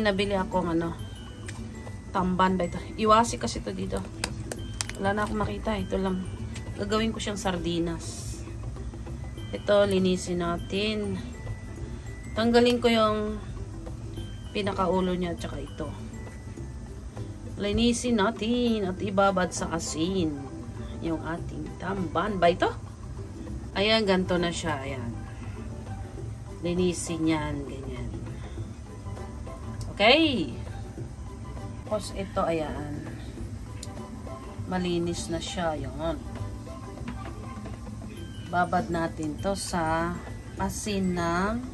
Nabili akong tamban ba ito. Iwasi kasi ito dito. Wala na akong makita. Ito lang. Gagawin ko siyang sardinas. Ito, linisin natin. Tanggalin ko yung pinakaulo niya at saka ito. Linisin natin at ibabad sa asin yung ating tamban ba ito. Ayan, ganito na siya. Ayan. Linisin yan. Ganyan. Okay. Tapos ito, ayan. Malinis na siya. Yun. Babad natin to sa asin ng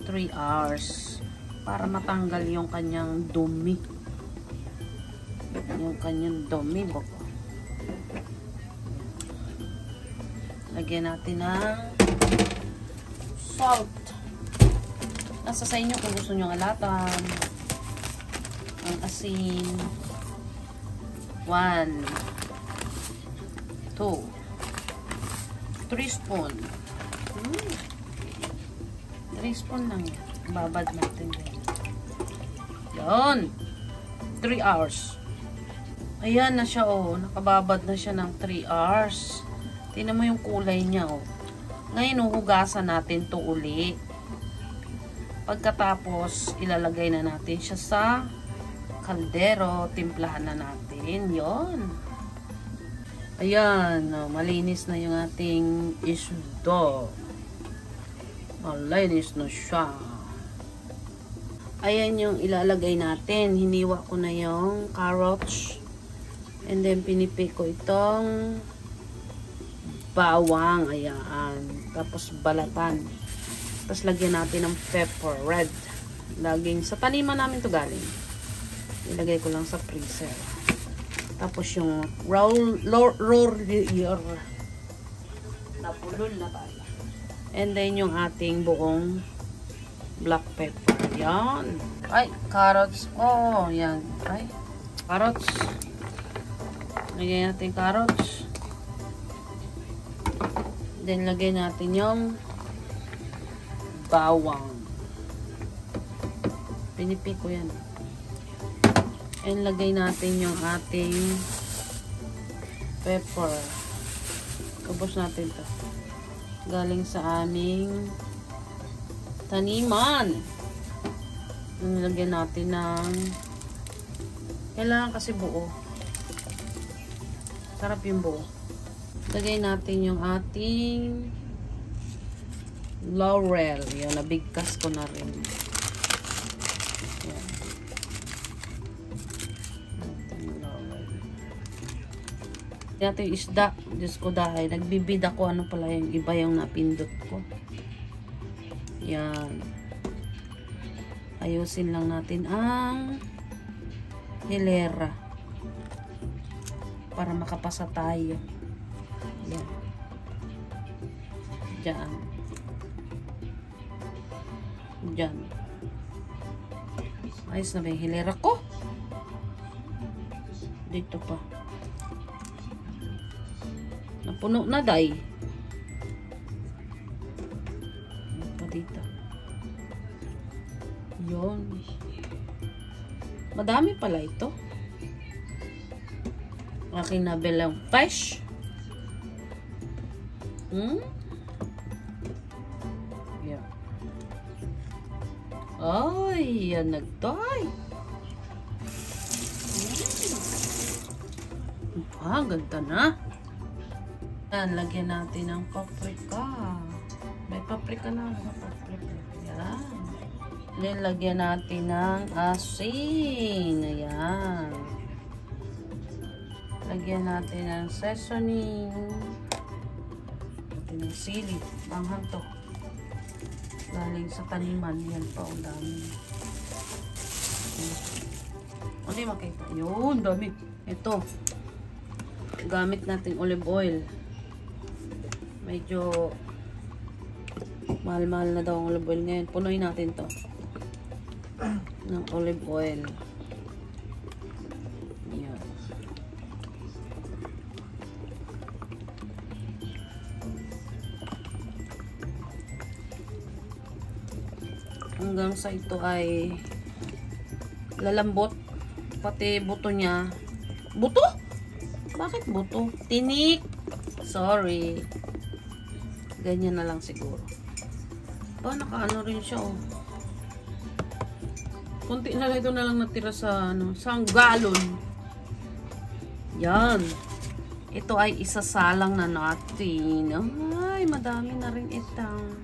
3 hours. Para matanggal yung kanyang dumi. Yung kanyang dumi. Lagyan natin ng salt. Nasa sa inyo kung gusto nyo ng alatan, ang asin, 1, 2, 3 spoon. 3 spoon lang yan. Babad natin yan. Yan. 3 hours. Ayan na siya, oh. Nakababad na siya ng 3 hours. Tingnan mo yung kulay niya, oh. Ngayon, huhugasan natin to uli. Pagkatapos, ilalagay na natin siya sa kaldero. Timplahan na natin. Yon. Ayan. Malinis na yung ating isda. Malinis na siya. Ayan yung ilalagay natin. Hiniwa ko na yung carrots. And then, pinipik ko itong bawang. Ayan. Tapos, balatan. Tapos lagyan natin ng pepper red. Laging sa taniman namin to galing. Ilagay ko lang sa freezer. Tapos yung napulol na tayo. And then yung ating buong black pepper. Yan. Ay, carrots. Oh, yan. Ay, carrots. Lagyan natin carrots. Then lagyan natin yung bawang. Pinipik ko yan. And lagay natin yung ating pepper. Kubos natin to. Galing sa aming taniman. Nilagyan natin ng kailangan kasi buo. Sarap yung buo. Lagay natin yung ating laurel. Yan, nabigkas ko na rin. Yan. Ito yung isda. Diyos ko dahil. Nagbibid ako. Ano pala yung iba yung napindot ko. Yan. Ayusin lang natin ang hilera. Para makapasa tayo. Yan. Diyan. Diyan. Ayos na ba yung hilera ko? Dito pa. Napuno na, day. Ito dito. Yun. Madami pala ito. Aking nabilang fish. Yeah. Ay, yan nagtay. Ah, ganda na. Yan, lagyan natin ng paprika. May paprika na. Paprika. Yan. Then, lagyan natin ng asin. Ayan. Lagyan natin ng seasoning. Lagyan ng sili. Banghang to. Galing sa taniman. Yan pa. Ang dami. Hindi makita. Yun, dami. Ito. Gamit natin olive oil. Medyo mahal-mahal na daw ang olive oil ngayon. Punuin natin to ng olive oil. Yan. Hanggang sa ito ay lalambot. Pati buto niya. Buto? Bakit buto? Tinik. Sorry. Ganyan na lang siguro. Ba, nakaano rin siya, oh. Kunti na lang ito na lang natira sa, ano, sa galon. Yan. Ito ay isasalang na natin. Ay, madami na rin itang.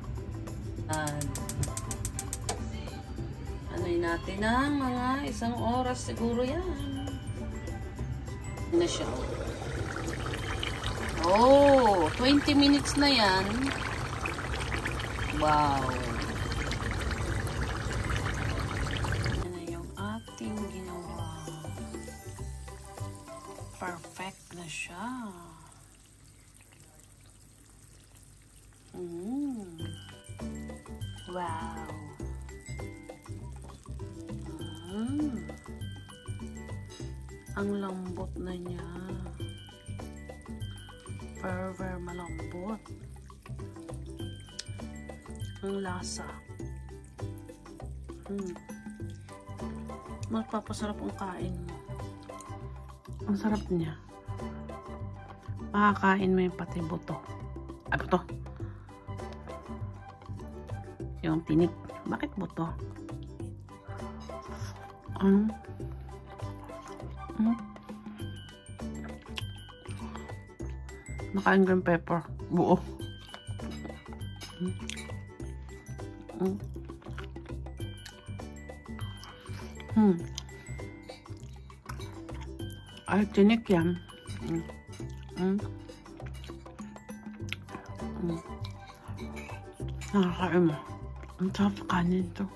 Ano'y natin ng mga 1 oras siguro yan. Yan na siya. Oh, 20 minutes na yan. Wow. Yan na yung ating ginawa. Perfect na siya. Wow. Ang lambot na niya. Very malambot. Ang lasa. Magpapasarap ang kain mo. Ang sarap niya. Makakain mo yung pati buto. Ay, buto. Yung tinik. Bakit buto? Nakain green pepper. Buo. Ay, tinik yan. Nakakain mo. Ang sarap kanin to.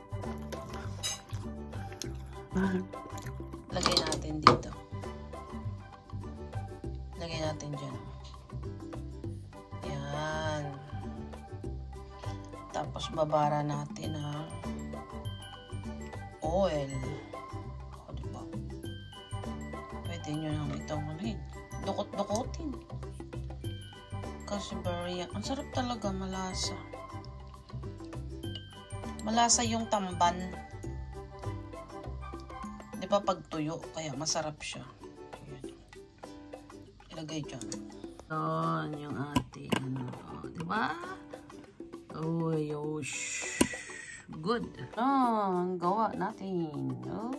Lagay natin dito. Lagay natin dyan. Yan. Tapos babara natin ang oil. O, diba? Pwede nyo nang itong dukot-dukotin. Kasi very, ang sarap talaga, malasa. Malasa yung tamban. Di ba pag tuyo, kaya masarap siya. Ayan. Ilagay dyan. Yan yung ating ano. Di ba? Oh, yosh. Good. Ang gawa natin. Oh.